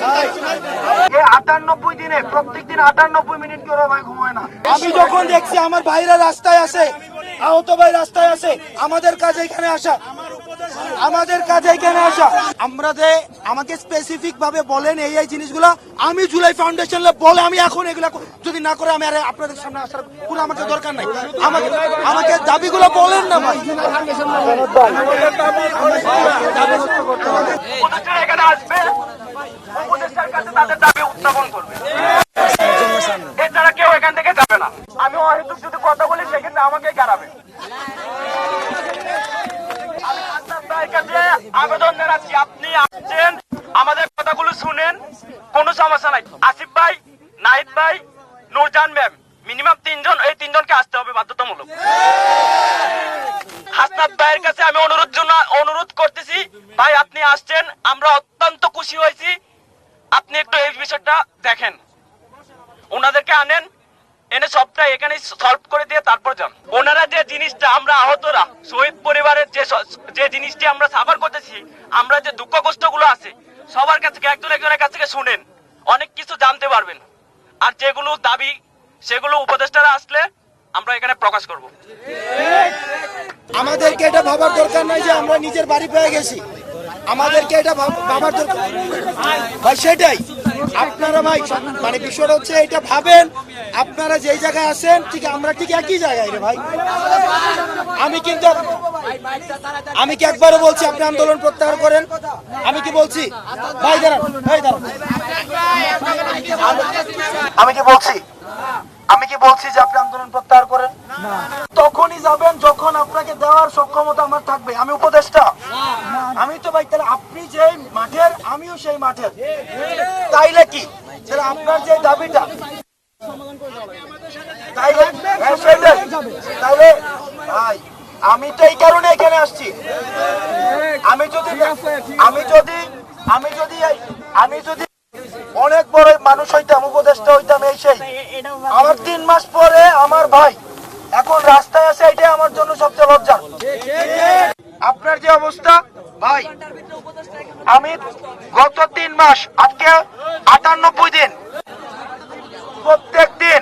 98 দিনে প্রত্যেক দিন 98 মিনিট করে ভাই ঘুমায় না। আমি যখন দেখছি আমার ভাইরা রাস্তায় আছে, আহত ভাই রাস্তায় আছে, আমাদের কাজ এখানে আসা, আমরা যে আমাকে স্পেসিফিক ভাবে বলেন এই জিনিসগুলো, আমি জুলাই ফাউন্ডেশন বলে আমি এখন এগুলা যদি না করে আমি আপনাদের সামনে আসার পুরো আমাকে দরকার নাই। আমাকে দাবিগুলো বলেন না ভাই। এখানে আসবে, উপদেষ্টার কাছে তাদের দাবি উত্থাপন করবে, এছাড়া কেউ এখান থেকে যাবে না। আমি অহেতুক যদি কথা বলি সেক্ষেত্রে আমাকে গাড়াবে। আবেদন জানাচ্ছি, আপনি আসছেন, আমাদের কথাগুলো শুনেন, কোনো সমস্যা নাই। আসিফ ভাই, নাহিদ ভাই, নূরজাহান ম্যাম, মিনিমাম 3 জন, এই 3 জনকে আসতে হবে বাধ্যতামূলক। হাসনাত ভাইয়ের কাছে আমি অনুরোধ করতেছি, ভাই আপনি আসছেন, আমরা অত্যন্ত খুশি হয়েছি, আপনি একটু এই বিষয়টা দেখেন, ওনাদেরকে আনেন, এনে সবটা এখানে সলভ করে দিয়ে তারপর যান। ওনারা যে জিনিসটা, আমরা আহতরা শহীদ পরিবারের যে জিনিসটি আমরা সাফার করতেছি, আমরা যে দুঃখ কষ্ট গুলো আছে, সবার কাছ থেকে একজনের কাছ থেকে শুনেন, অনেক কিছু জানতে পারবেন। আর যেগুলো দাবি সেগুলো উপদেষ্টারা আসলে আমরা এখানে প্রকাশ করব। আমাদেরকে এটা ভাবার দরকার নাই যে আমরা নিজের বাড়ি পেয়ে গেছি, আমাদেরকে এটা ভাবার দরকার ভাই, সেটাই আপনারা ভাই মানে বিষয়টা হচ্ছে এটা ভাবেন, আপনারা যেই জায়গায় আছেন ঠিক আমরা ঠিক একই জায়গায় রে ভাই। আমি কি একবারও বলছি আপনি আন্দোলন প্রত্যাহার করেন? আমি কি বলছি ভাই দাঁড়ান, আমি কি বলছি যে আপনি আন্দোলন প্রত্যাহার করেন? তখনই যাবেন যখন আপনাকে দেওয়ার সক্ষমতা আমার থাকবে। আমি উপদেষ্টা, আমি তো ভাই, তাহলে আপনি যে মাঠের আমিও সেই মাঠের, তাইলে কি তাহলে আপনার যে দাবিটা তাইলে ভাই আমি তো এই কারণে এখানে আসছি। আমি যদি অনেক বড় মানুষ হইতাম, উপদেষ্টা হইতাম, এই সেই, আমার 3 মাস পরে আমার ভাই এখন রাস্তায় আছে, এটাই আমার জন্য সবচেয়ে লজ্জা। আপনার যে অবস্থা ভাই, আমি গত 3 মাস, আজকে 98 দিন, প্রত্যেক দিন,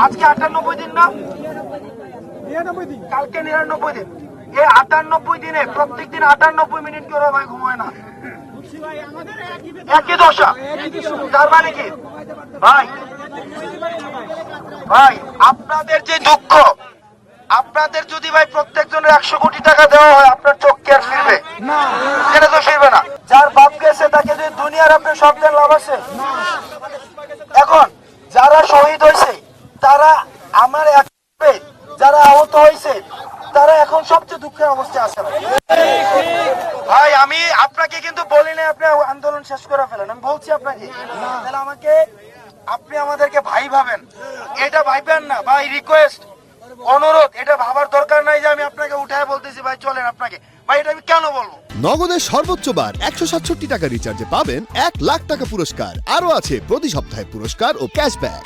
আজকে 98 দিন না, কালকে 99 দিন, এই 98 দিনে প্রত্যেক দিন 98 মিনিট করে ভাই ঘুমায় না, একই দশা। তার মানে কি ভাই, আপনাদের যে দুঃখ, আপনাদের যদি ভাই প্রত্যেকজনের 100 কোটি টাকা দেওয়া হয়, আপনার চোখ কে আর ফিরবে? সেটা তো ফিরবে না। যার বাপ গেছে তাকে যদি দুনিয়ার আপনি সব দেন, লাভ আছে? এখন যারা শহীদ হয়েছে তারা আমার যারা আহত হয়েছে তারা এখন সবচেয়ে দুঃখের অবস্থায় আছে ভাই। আমি আপনাকে কিন্তু বলি না আপনি আন্দোলন শেষ করে ফেলেন, আমি বলছি আপনাকে, তাহলে আপনি আমাদেরকে ভাই ভাবেন, এটা ভাইবেন না ভাই। রিকোয়েস্ট, অনুরোধ, এটা ভাবার দরকার নাই যে আমি আপনাকে উঠায় বলতেছি ভাই চলেন আপনাকে, ভাই এটা আমি কেন বলবো? নগদের সর্বোচ্চ বার 167 টাকা রিচার্জে পাবেন 1 লাখ টাকা পুরস্কার, আরো আছে প্রতি সপ্তাহে পুরস্কার ও ক্যাশব্যাক।